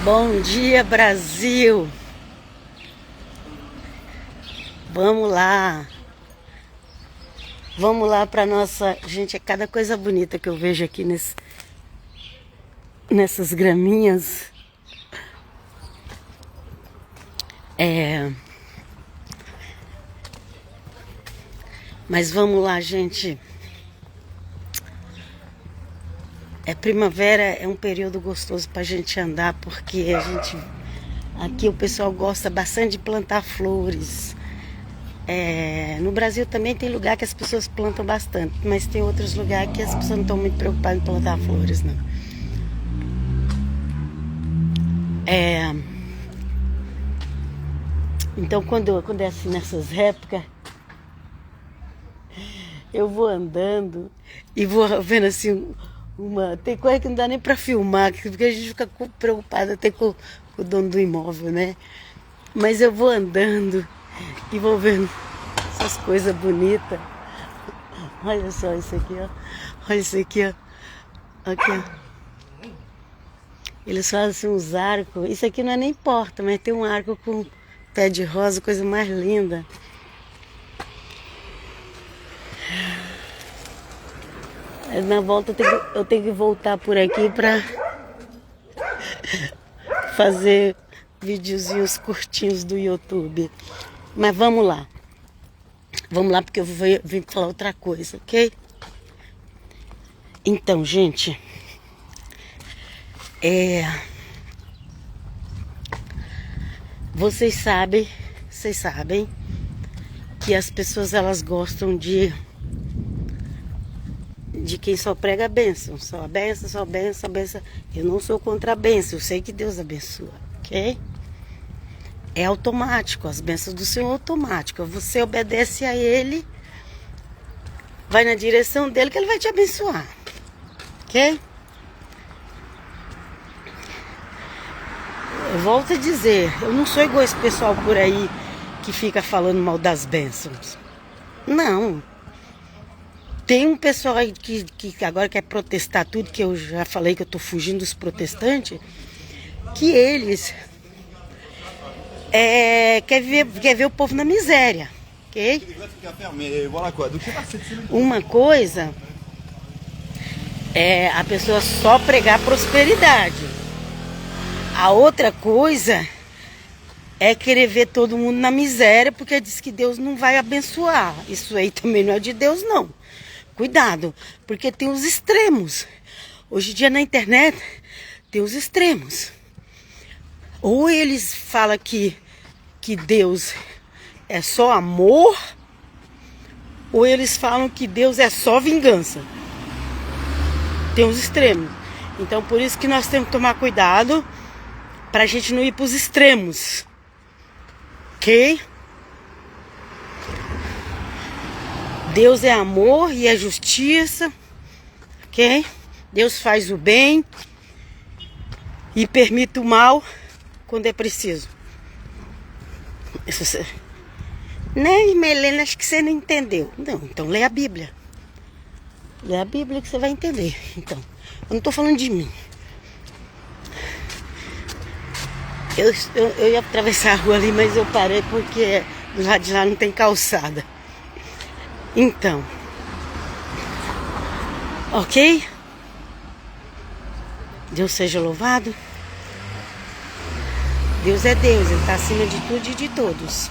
Bom dia, Brasil! Vamos lá! Vamos lá para nossa... Gente, é cada coisa bonita que eu vejo aqui nessas graminhas. Mas vamos lá, gente. Primavera é um período gostoso para a gente andar, porque aqui o pessoal gosta bastante de plantar flores. No Brasil também tem lugar que as pessoas plantam bastante, mas tem outros lugares que as pessoas não estão muito preocupadas em plantar flores, não. Então quando é assim nessas épocas, eu vou andando e vou vendo assim tem coisa que não dá nem para filmar, porque a gente fica preocupada até com o dono do imóvel, né? Mas eu vou andando e vou vendo essas coisas bonitas. Olha só isso aqui, ó. Olha isso aqui, ó. Aqui, ó. Eles fazem uns arcos. Isso aqui não é nem porta, mas tem um arco com pé de rosa, coisa mais linda. Na volta eu tenho que voltar por aqui para fazer videozinhos curtinhos do YouTube. Mas vamos lá. Vamos lá, porque eu vim falar outra coisa, ok? Então, gente, vocês sabem que as pessoas elas gostam de quem só prega a bênção, só a bênção, só a bênção, a bênção. Eu não sou contra a bênção, eu sei que Deus abençoa, ok? É automático, as bênçãos do Senhor é automático. Você obedece a Ele, vai na direção dele que Ele vai te abençoar, ok? Eu volto a dizer, eu não sou igual esse pessoal por aí que fica falando mal das bênçãos. Não. Tem um pessoal aí que agora quer protestar tudo, que eu já falei que eu tô fugindo dos protestantes, que eles quer ver o povo na miséria, ok? Uma coisa é a pessoa só pregar prosperidade. A outra coisa é querer ver todo mundo na miséria, porque diz que Deus não vai abençoar. Isso aí também não é de Deus, não. Cuidado, porque tem os extremos. Hoje em dia na internet tem os extremos. Ou eles falam que Deus é só amor, ou eles falam que Deus é só vingança. Tem os extremos. Então por isso que nós temos que tomar cuidado para a gente não ir para os extremos. Ok? Deus é amor e é justiça, ok? Deus faz o bem e permite o mal quando é preciso. Né, Melena, acho que você não entendeu. Não, então lê a Bíblia. Lê a Bíblia que você vai entender. Então, eu não estou falando de mim. Eu ia atravessar a rua ali, mas eu parei porque do lado de lá não tem calçada. Então, ok? Deus seja louvado. Deus é Deus, Ele está acima de tudo e de todos.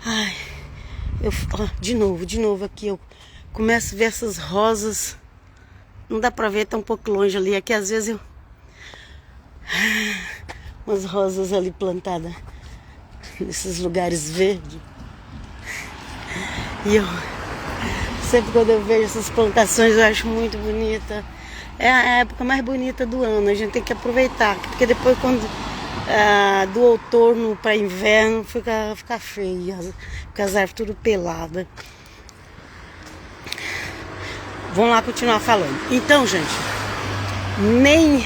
Ai, de novo aqui, eu começo a ver essas rosas. Não dá pra ver, tá um pouco longe ali. Aqui às vezes umas rosas ali plantadas nesses lugares verdes. E eu sempre quando eu vejo essas plantações eu acho muito bonita. É a época mais bonita do ano, a gente tem que aproveitar, porque depois quando do outono para inverno fica feio, fica as árvores tudo peladas. Vamos lá continuar falando. Então, gente, nem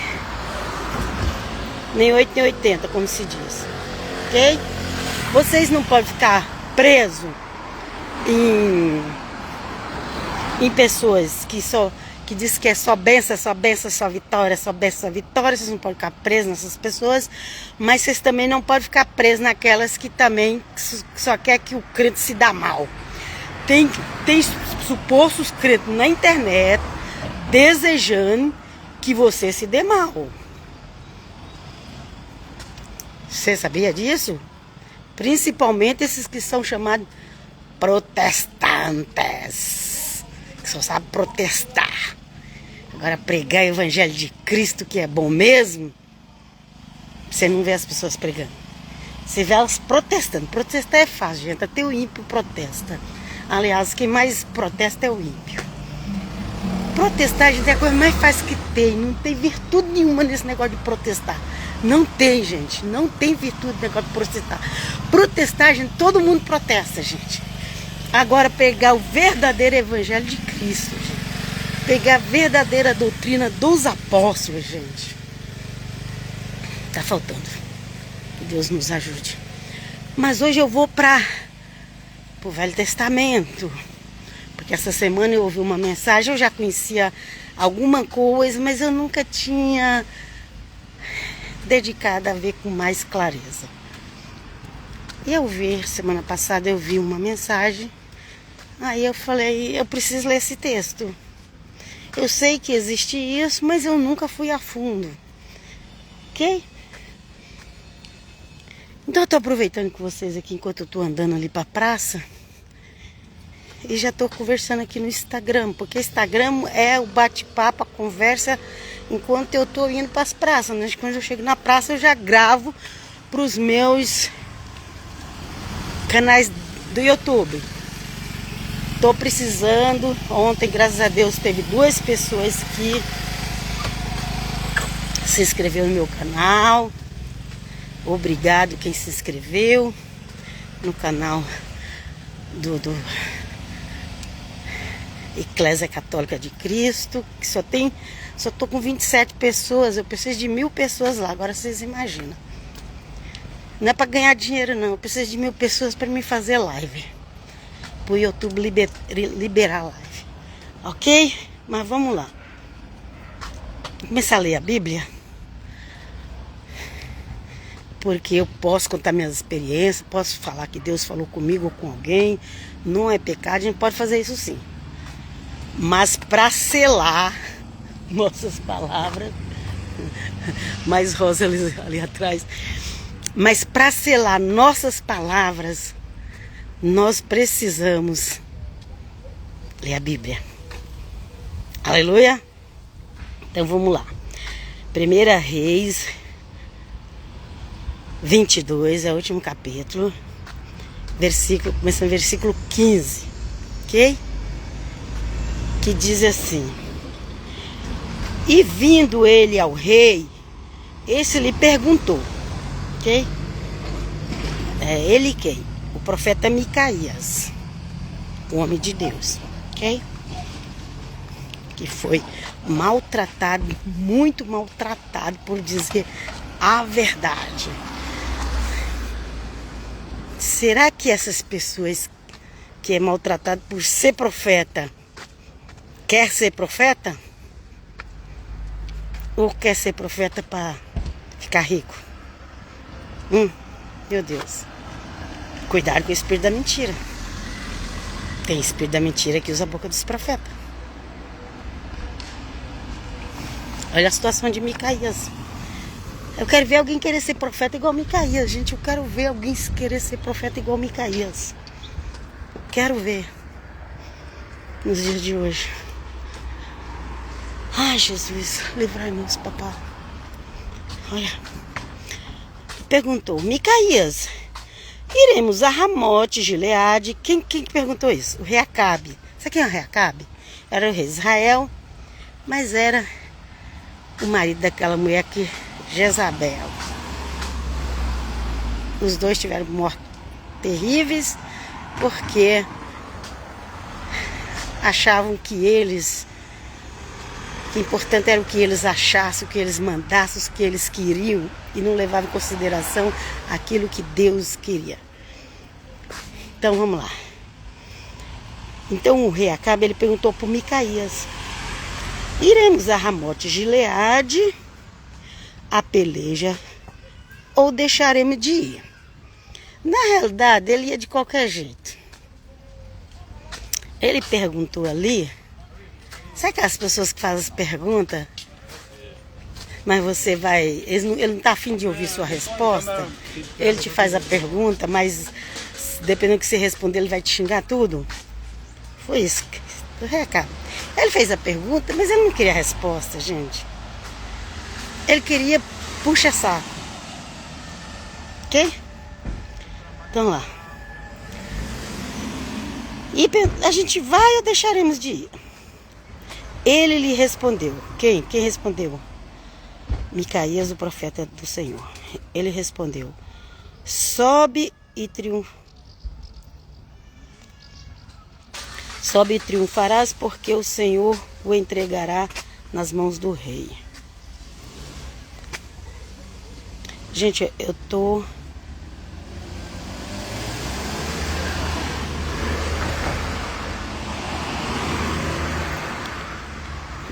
8 nem 80, como se diz, ok? Vocês não podem ficar presos em pessoas que que diz que é só bênção, só bênção, só vitória, só bênção, só vitória. Vocês não podem ficar presos nessas pessoas, mas vocês também não podem ficar presos naquelas que também só quer que o crente se dá mal. Tem supostos crentes na internet desejando que você se dê mal. Você sabia disso? Principalmente esses que são chamados protestantes, que só sabem protestar. Agora pregar o evangelho de Cristo, que é bom mesmo, você não vê as pessoas pregando. Você vê elas protestando. Protestar é fácil, gente. Até o ímpio protesta. Aliás, quem mais protesta é o ímpio. Protestar, gente, é a coisa mais fácil que tem. Não tem virtude nenhuma nesse negócio de protestar. Não tem, gente. Não tem virtude no negócio de protestar. Protestar, gente, todo mundo protesta, gente. Agora, pegar o verdadeiro evangelho de Cristo, gente. Pegar a verdadeira doutrina dos apóstolos, gente. Tá faltando. Que Deus nos ajude. Mas hoje eu vou para o Velho Testamento. Porque essa semana eu ouvi uma mensagem, eu já conhecia alguma coisa, mas eu nunca tinha dedicado a ver com mais clareza. E semana passada eu vi uma mensagem, aí eu falei, eu preciso ler esse texto. Eu sei que existe isso, mas eu nunca fui a fundo. Ok? Então eu tô aproveitando com vocês aqui enquanto eu tô andando ali pra praça. E já tô conversando aqui no Instagram, porque Instagram é o bate-papo, a conversa enquanto eu tô indo para as praças, né? Quando eu chego na praça eu já gravo para os meus canais do YouTube. Tô precisando. Ontem, graças a Deus, teve 2 pessoas que se inscreveu no meu canal. Obrigado quem se inscreveu no canal do Eclésia Católica de Cristo, que só tô com 27 pessoas, eu preciso de 1000 pessoas lá, agora vocês imaginam. Não é para ganhar dinheiro não, eu preciso de 1000 pessoas para me fazer live, pro YouTube liberar live, ok? Mas vamos lá. Vou começar a ler a Bíblia, porque eu posso contar minhas experiências, posso falar que Deus falou comigo ou com alguém, não é pecado, a gente pode fazer isso sim. Mas para selar nossas palavras, mais rosa ali atrás, mas para selar nossas palavras, nós precisamos ler a Bíblia. Aleluia? Então vamos lá. 1 Reis 22, é o último capítulo, começando no versículo 15, ok? Que diz assim: e vindo ele ao rei, esse lhe perguntou, ok? É ele quem? O profeta Micaías, o homem de Deus, ok? Que foi maltratado, muito maltratado por dizer a verdade. Será que essas pessoas que é maltratado por ser profeta quer ser profeta? Ou quer ser profeta para ficar rico? Meu Deus. Cuidado com o espírito da mentira. Tem espírito da mentira que usa a boca dos profetas. Olha a situação de Micaías. Eu quero ver alguém querer ser profeta igual Micaías, gente. Eu quero ver alguém querer ser profeta igual Micaías. Quero ver. Nos dias de hoje. Ai, Jesus, livrai-nos, papai. Olha. Perguntou, Micaías, iremos a Ramote, Gileade. Quem perguntou isso? O rei Acabe. Sabe quem é o rei Acabe? Era o rei de Israel, mas era o marido daquela mulher que Jezabel. Os dois tiveram mortes terríveis, porque achavam que o importante era o que eles achassem, o que eles mandassem, o que eles queriam, e não levavam em consideração aquilo que Deus queria. Então vamos lá. Então o rei Acabe, ele perguntou para Micaías. Iremos a Ramote Gileade, a peleja, ou deixaremos de ir? Na realidade, ele ia de qualquer jeito. Ele perguntou ali, sabe aquelas pessoas que fazem as perguntas, mas você vai, ele não está afim de ouvir sua resposta, ele te faz a pergunta, mas dependendo do que você responder, ele vai te xingar tudo? Foi isso o recado. Ele fez a pergunta, mas ele não queria a resposta, gente. Ele queria puxa-saco. Ok? Então lá. E a gente vai ou deixaremos de ir? Ele lhe respondeu. Quem? Quem respondeu? Micaías, o profeta do Senhor. Ele respondeu: sobe e triunfarás, porque o Senhor o entregará nas mãos do rei. Gente, eu tô...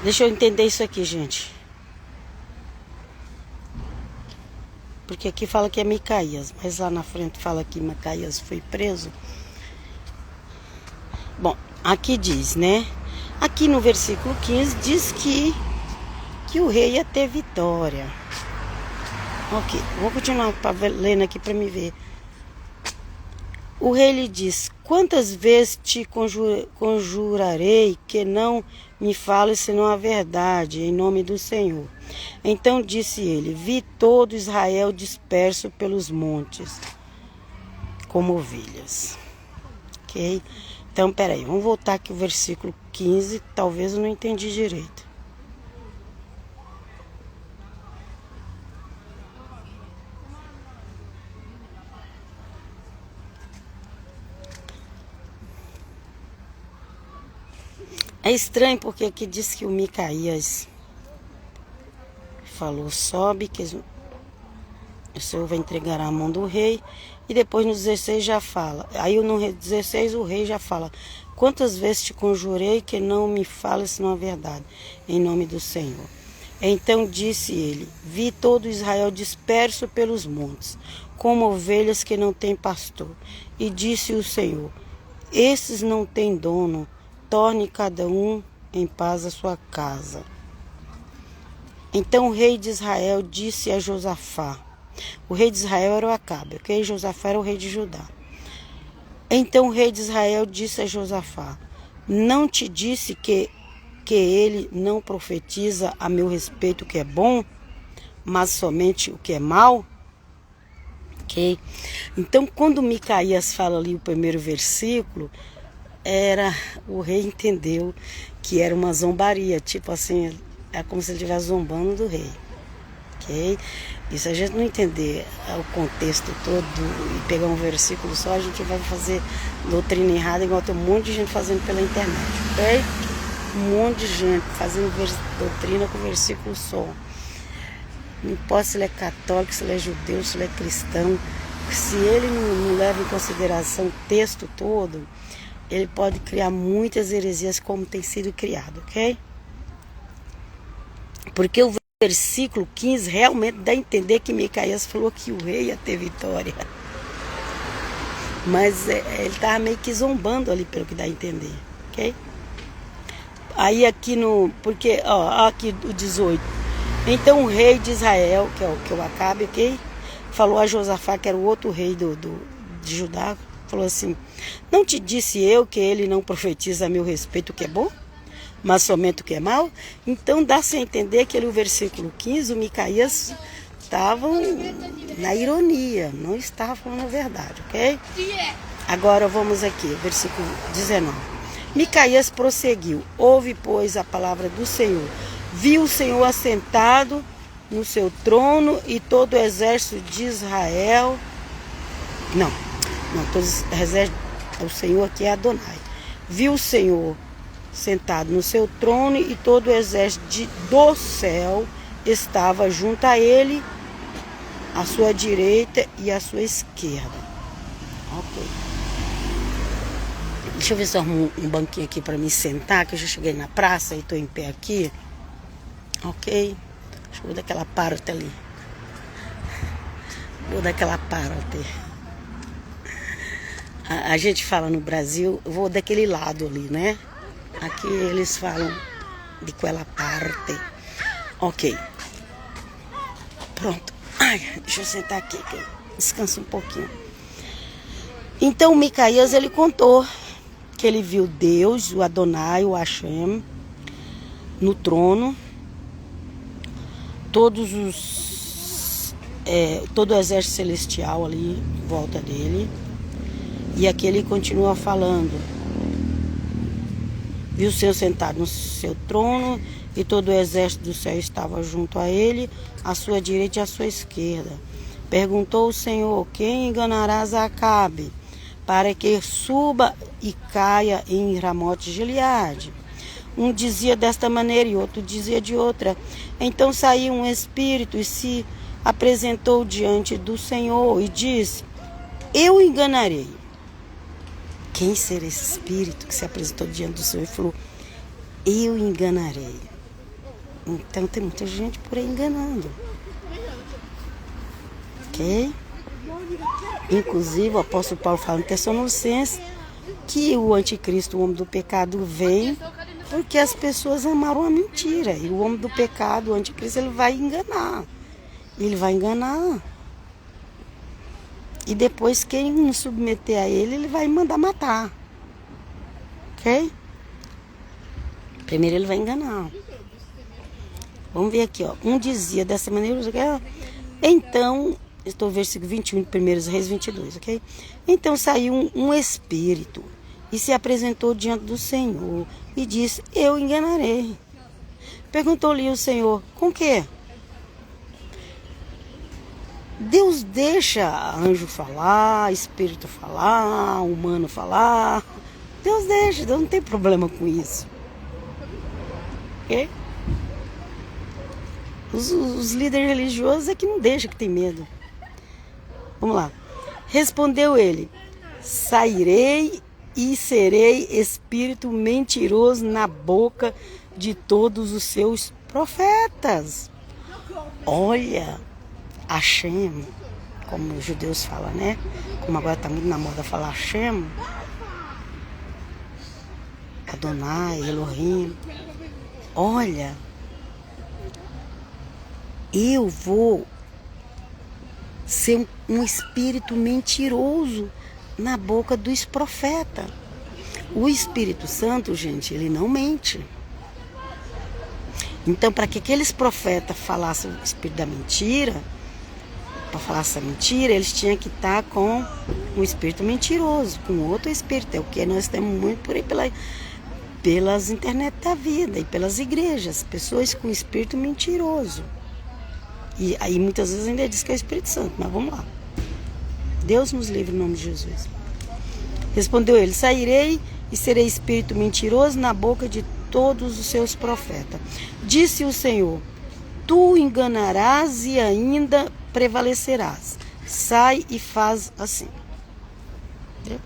Deixa eu entender isso aqui, gente. Porque aqui fala que é Micaías, mas lá na frente fala que Micaías foi preso. Bom, aqui diz, né? Aqui no versículo 15 diz que o rei ia ter vitória. Ok, vou continuar lendo aqui para me ver. O rei lhe diz: quantas vezes te conjurarei que não me fales senão a verdade, em nome do Senhor? Então disse ele: vi todo Israel disperso pelos montes, como ovelhas. Ok? Então, peraí, vamos voltar aqui o versículo 15, talvez eu não entendi direito. É estranho porque aqui diz que o Micaías falou: sobe, que o Senhor vai entregar a mão do rei. E depois no 16 já fala. Aí no 16 o rei já fala: quantas vezes te conjurei que não me fales senão a verdade, em nome do Senhor? Então disse ele: vi todo Israel disperso pelos montes, como ovelhas que não têm pastor. E disse o Senhor: esses não têm dono, torne cada um em paz a sua casa. Então o rei de Israel disse a Josafá, o rei de Israel era o Acabe, ok? Josafá era o rei de Judá. Então o rei de Israel disse a Josafá: não te disse que ele não profetiza a meu respeito o que é bom, mas somente o que é mal? Ok? Então quando Micaías fala ali o primeiro versículo, o rei entendeu que era uma zombaria, tipo assim, é como se ele estivesse zombando do rei. Ok? E se a gente não entender o contexto todo e pegar um versículo só, a gente vai fazer doutrina errada, igual tem um monte de gente fazendo pela internet, ok? Um monte de gente fazendo doutrina com versículo só. Não importa se ele é católico, se ele é judeu, se ele é cristão. Se ele não leva em consideração o texto todo, ele pode criar muitas heresias como tem sido criado, ok? Porque o versículo 15 realmente dá a entender que Micaías falou que o rei ia ter vitória. Mas ele estava meio que zombando ali, pelo que dá a entender, ok? Aí aqui porque, ó, aqui o 18. Então o rei de Israel, que é o Acabe, ok? Falou a Josafá, que era o outro rei de Judá, falou assim: não te disse eu que ele não profetiza a meu respeito o que é bom, mas somente o que é mal? Então dá-se a entender que ali o versículo 15, o Micaías estavam na ironia, não estava falando a verdade, ok? Agora vamos aqui, versículo 19. Micaías prosseguiu: ouve, pois, a palavra do Senhor. Viu o Senhor assentado no seu trono e todo o exército de Israel... Não, todo o exército, o Senhor aqui é Adonai. Viu o Senhor sentado no seu trono e todo o exército do céu estava junto a ele, à sua direita e à sua esquerda. Ok. Deixa eu ver se eu arrumo um banquinho aqui para me sentar, que eu já cheguei na praça e estou em pé aqui. Ok? Deixa eu ver daquela parte ali. Vou daquela parte. A gente fala no Brasil, eu vou daquele lado ali, né? Aqui eles falam de quella parte. Ok. Pronto. Ai, deixa eu sentar aqui, que eu descanso um pouquinho. Então, Micaías, ele contou que ele viu Deus, o Adonai, o Hashem, no trono. Todo o exército celestial ali em volta dele. E aqui ele continua falando. Viu o Senhor sentado no seu trono, e todo o exército do céu estava junto a ele, à sua direita e à sua esquerda. Perguntou o Senhor: quem enganarás a Acabe, para que suba e caia em Ramote Gileade? Um dizia desta maneira e outro dizia de outra. Então saiu um espírito e se apresentou diante do Senhor e disse: eu enganarei. Quem será esse espírito que se apresentou diante do Senhor e falou: eu enganarei? Então tem muita gente por aí enganando. Ok? Inclusive o apóstolo Paulo fala em Tessalonicenses que o anticristo, o homem do pecado, vem porque as pessoas amaram a mentira. E o homem do pecado, o anticristo, ele vai enganar. Ele vai enganar. E depois quem não submeter a ele, ele vai mandar matar. Ok? Primeiro ele vai enganar. Vamos ver aqui, ó. Um dizia dessa maneira, então, estou no versículo 21 de 1 Reis 22, ok? Então saiu um espírito e se apresentou diante do Senhor e disse: eu enganarei. Perguntou-lhe o Senhor: com que? Deus deixa anjo falar, espírito falar, humano falar. Deus deixa, Deus não tem problema com isso. Ok? Os líderes religiosos é que não deixam, que tem medo. Vamos lá. Respondeu ele: sairei e serei espírito mentiroso na boca de todos os seus profetas. Olha, Hashem, como os judeus falam, né? Como agora está muito na moda falar Hashem, Adonai, Elohim. Olha, eu vou ser um espírito mentiroso na boca dos profetas. O Espírito Santo, gente, ele não mente. Então, para que aqueles profetas falassem o espírito da mentira, para falar essa mentira, eles tinham que estar com um espírito mentiroso, com outro espírito. É o que nós temos muito por aí pelas internet da vida e pelas igrejas, pessoas com espírito mentiroso. E aí muitas vezes ainda diz que é o Espírito Santo, mas vamos lá. Deus nos livre em nome de Jesus. Respondeu ele: sairei e serei espírito mentiroso na boca de todos os seus profetas. Disse o Senhor: tu enganarás e ainda prevalecerás. Sai e faz assim. Entendeu?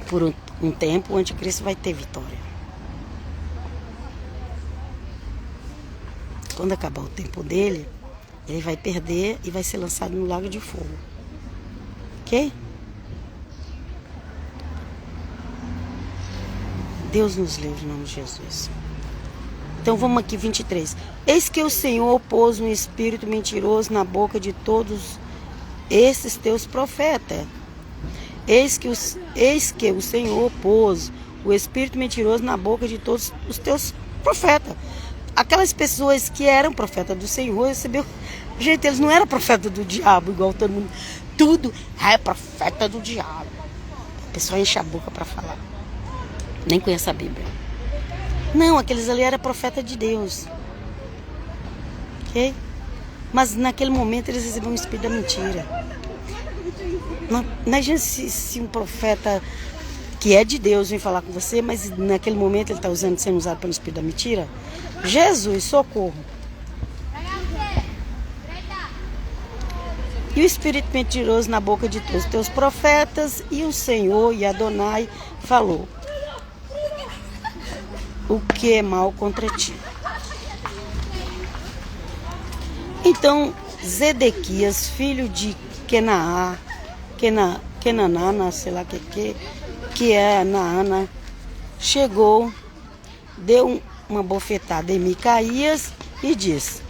Por um tempo o anticristo vai ter vitória. Quando acabar o tempo dele, ele vai perder e vai ser lançado no lago de fogo. Ok? Deus nos livre em nome de Jesus. Então vamos aqui, 23. Eis que o Senhor pôs um espírito mentiroso na boca de todos esses teus profetas. Eis que o Senhor pôs o espírito mentiroso na boca de todos os teus profetas. Aquelas pessoas que eram profetas do Senhor recebeu. Gente, eles não eram profeta do diabo, igual todo mundo. Tudo é profeta do diabo. A pessoa enche a boca para falar. Nem conhece a Bíblia. Não, aqueles ali eram profeta de Deus. Ok? Mas naquele momento eles receberam um espírito da mentira. Imagina se um profeta que é de Deus vem falar com você, mas naquele momento ele está sendo usado pelo espírito da mentira. Jesus, socorro. E o espírito mentiroso na boca de todos os teus profetas, e o Senhor e Adonai falou: o que é mal contra ti. Então Zedequias, filho de Kenaná, sei lá que é Naana, chegou, deu uma bofetada em Micaías e disse: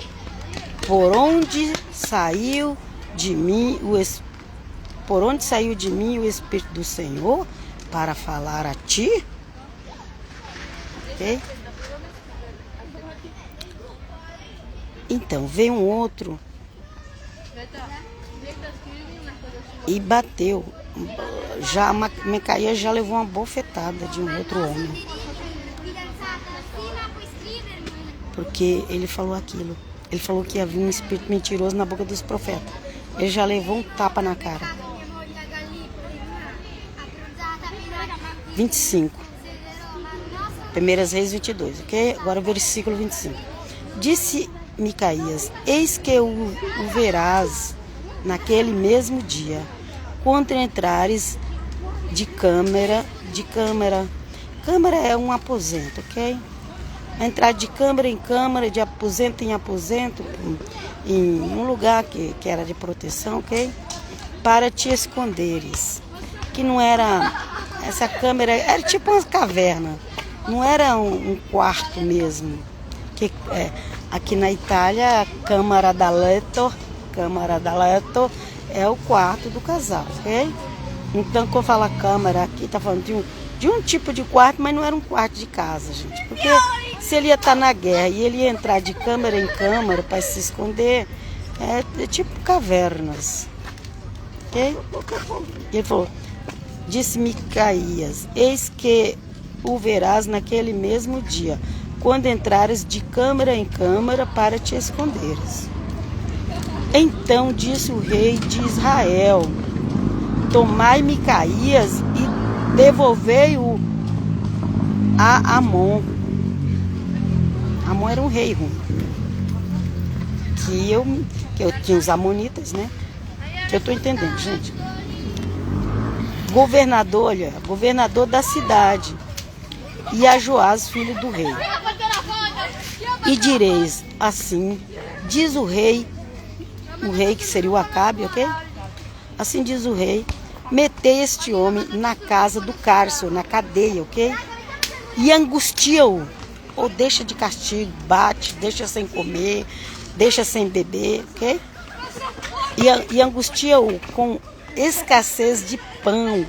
por onde saiu de mim o Espírito do Senhor para falar a ti? Okay? Então veio um outro e bateu. Já Micaías já levou uma bofetada de um outro homem, porque ele falou aquilo. Ele falou que havia um espírito mentiroso na boca dos profetas. Ele já levou um tapa na cara. 25. 1 Reis 22, ok? Agora o versículo 25. Disse Micaías: eis que o verás naquele mesmo dia, quando entrares de câmara. Câmara é um aposento, ok? Entrar de câmara em câmara, de aposento em aposento, em um lugar que era de proteção, ok? Para te esconderes. Que não era, essa câmara era tipo uma caverna, não era um quarto mesmo. Que, aqui na Itália, a Câmara da Letto é o quarto do casal, ok? Então, quando fala câmara, aqui tá falando de um tipo de quarto, mas não era um quarto de casa, gente. Porque se ele ia estar na guerra e ele ia entrar de câmara em câmara para se esconder, é tipo cavernas, ok? Ele falou, disse Micaías: eis que o verás naquele mesmo dia, quando entrares de câmara em câmara para te esconderes. Então disse o rei de Israel: tomai Micaías e devolvei-o a Amon. Amon era um rei ruim. Que eu tinha os amonitas, né? Que eu estou entendendo, gente. Governador da cidade. E a Joás, filho do rei. E direis assim, diz o rei que seria o Acabe, ok? Assim diz o rei: metei este homem na casa do cárcere, na cadeia, ok? E angustia-o, ou deixa de castigo, bate, deixa sem comer, deixa sem beber, ok? E angustia-o com escassez de pão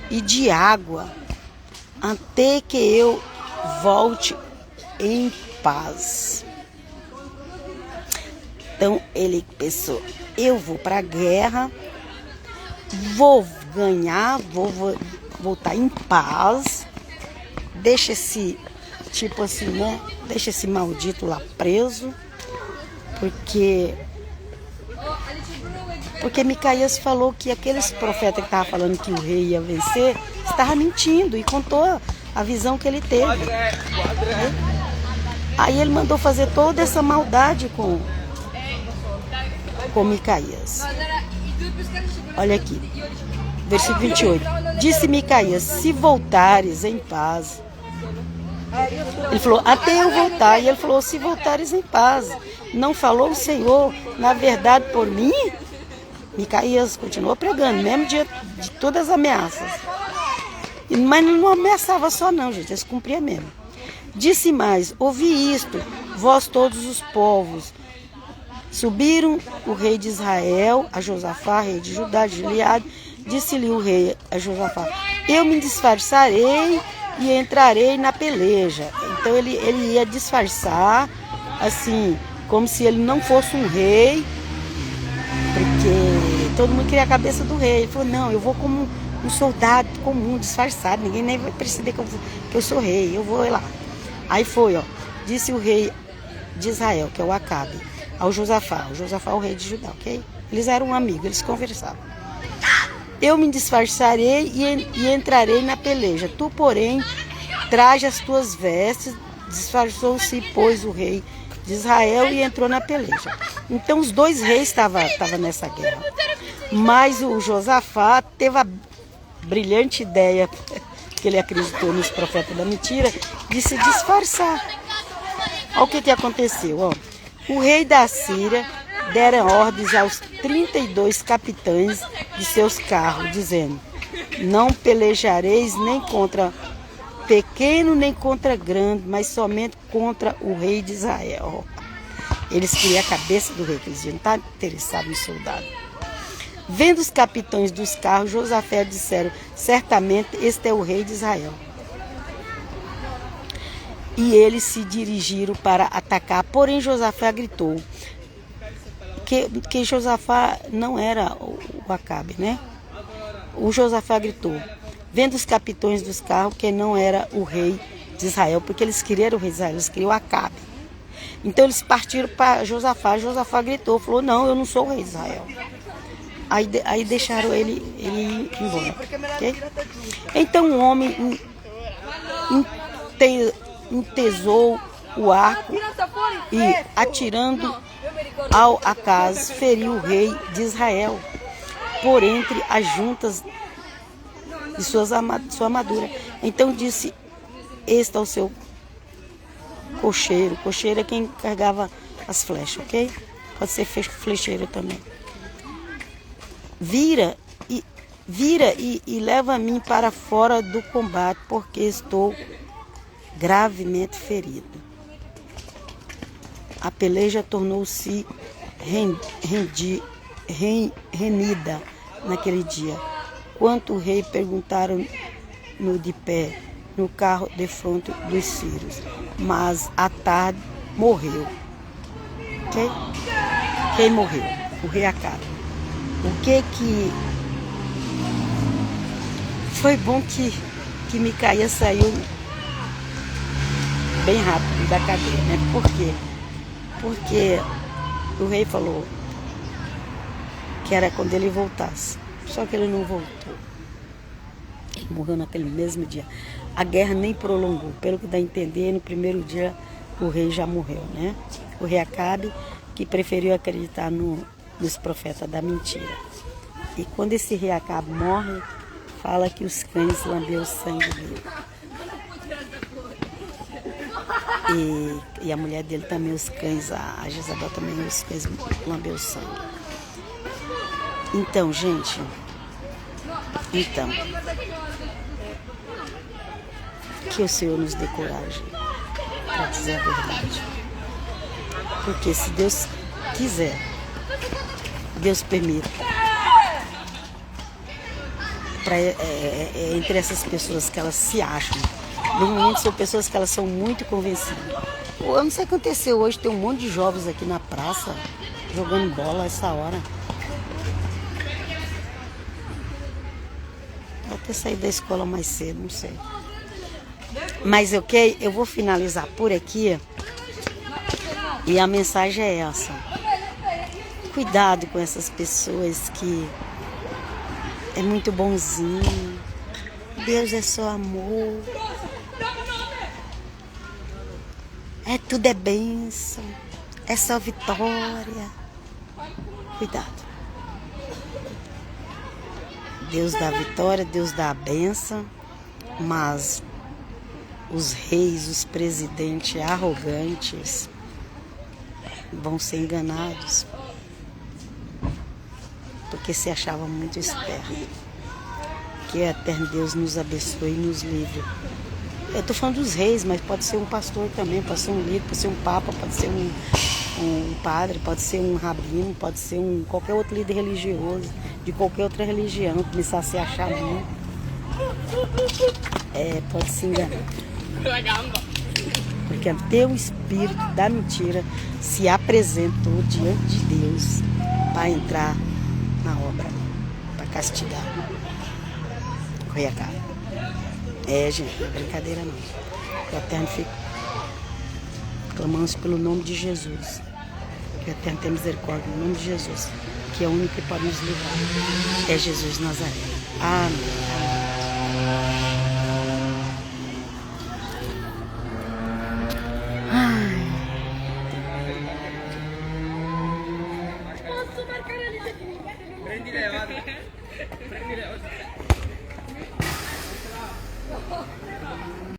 e de água, até que eu volte em paz. Então ele pensou: eu vou para a guerra, vou ganhar, vou voltar em paz, deixa esse, tipo assim, né? Deixa esse maldito lá preso, porque Micaías falou que aqueles profetas que estavam falando que o rei ia vencer, estava mentindo e contou a visão que ele teve. Aí ele mandou fazer toda essa maldade com Micaías. Olha aqui, versículo 28. Disse Micaías: se voltares em paz. Ele falou: até eu voltar. E ele falou: se voltares em paz. Não falou o Senhor, na verdade, por mim? Micaías continuou pregando, mesmo de todas as ameaças. Mas não ameaçava só não, gente, eles cumpriam mesmo. Disse mais: ouvi isto, vós todos os povos. Subiram o rei de Israel, a Josafá, rei de Judá, de Gileade. Disse-lhe o rei a Josafá: eu me disfarçarei e entrarei na peleja. Então ele ia disfarçar, assim, como se ele não fosse um rei, porque todo mundo queria a cabeça do rei. Ele falou: não, eu vou como um soldado comum, disfarçado, ninguém nem vai perceber que eu sou rei, eu vou lá. Aí foi, ó, disse o rei de Israel, que é o Acabe, ao Josafá. O Josafá é o rei de Judá, ok? Eles eram amigos, eles conversavam. Eu me disfarçarei e entrarei na peleja. Tu, porém, traje as tuas vestes. Disfarçou-se, pois, o rei de Israel e entrou na peleja. Então, os dois reis estavam nessa guerra. Mas o Josafá teve a brilhante ideia que ele acreditou nos profetas da mentira, de se disfarçar. Olha o que aconteceu. Ó. O rei da Síria dera ordens aos 32 capitães de seus carros, dizendo: não pelejareis nem contra pequeno nem contra grande, mas somente contra o rei de Israel. Eles queriam a cabeça do rei, que eles não estavam interessados no soldado. Vendo os capitães dos carros, Josafé disseram: certamente este é o rei de Israel. E eles se dirigiram para atacar, porém Josafé gritou que Josafá não era o Acabe, né? O Josafá gritou, vendo os capitães dos carros, que não era o rei de Israel, porque eles queriam o rei de Israel, eles queriam o Acabe. Então eles partiram para Josafá. Josafá gritou, falou: não, eu não sou o rei de Israel. Aí deixaram ele ir embora. Okay? Então o homem entesou o arco e, atirando ao acaso, feriu o rei de Israel por entre as juntas de sua armadura. Então disse este ao seu cocheiro. Cocheiro é quem carregava as flechas, ok? Pode ser flecheiro também. Vira e leva a mim para fora do combate, porque estou gravemente ferido. A peleja tornou-se renhida naquele dia. Quanto o rei perguntaram-no de pé no carro de fronte dos sírios, mas à tarde morreu. Okay? Quem morreu? O rei Acabe. O que foi bom que Micaia saiu bem rápido da cadeia, né? Por quê? Porque o rei falou que era quando ele voltasse. Só que ele não voltou. Ele morreu naquele mesmo dia. A guerra nem prolongou. Pelo que dá a entender, no primeiro dia o rei já morreu, né? O rei Acabe, que preferiu acreditar nos profetas da mentira. E quando esse rei Acabe morre, fala que os cães lambeu o sangue dele. E a mulher dele também, os cães, a Jezabel também, os cães lambeu o sangue. Então, gente, que o Senhor nos dê coragem para dizer a verdade. Porque se Deus quiser, Deus permita. Entre essas pessoas que elas se acham, normalmente são pessoas que elas são muito convencidas. Eu não sei o que aconteceu hoje, tem um monte de jovens aqui na praça jogando bola a essa hora. Vou ter saído da escola mais cedo, não sei. Mas ok, eu vou finalizar por aqui. E a mensagem é essa. Cuidado com essas pessoas que é muito bonzinho. Deus é só amor. Tudo é bênção. É só vitória. Cuidado. Deus dá vitória, Deus dá a bênção, mas os reis, os presidentes arrogantes vão ser enganados porque se achavam muito espertos. Que o eterno Deus nos abençoe e nos livre. Eu estou falando dos reis, mas pode ser um pastor também, pode ser um líder, pode ser um papa, pode ser um padre, pode ser um rabino, pode ser qualquer outro líder religioso, de qualquer outra religião, começar a se achar muito. Pode se enganar. Porque até o espírito da mentira se apresentou diante de Deus para entrar na obra, para castigar o rei Acabe. Gente, não é brincadeira não. Que o Eterno fica. Clamamos pelo nome de Jesus. Que o Eterno tenha misericórdia no nome de Jesus, que é o único que pode nos livrar. É Jesus Nazareno. Amém.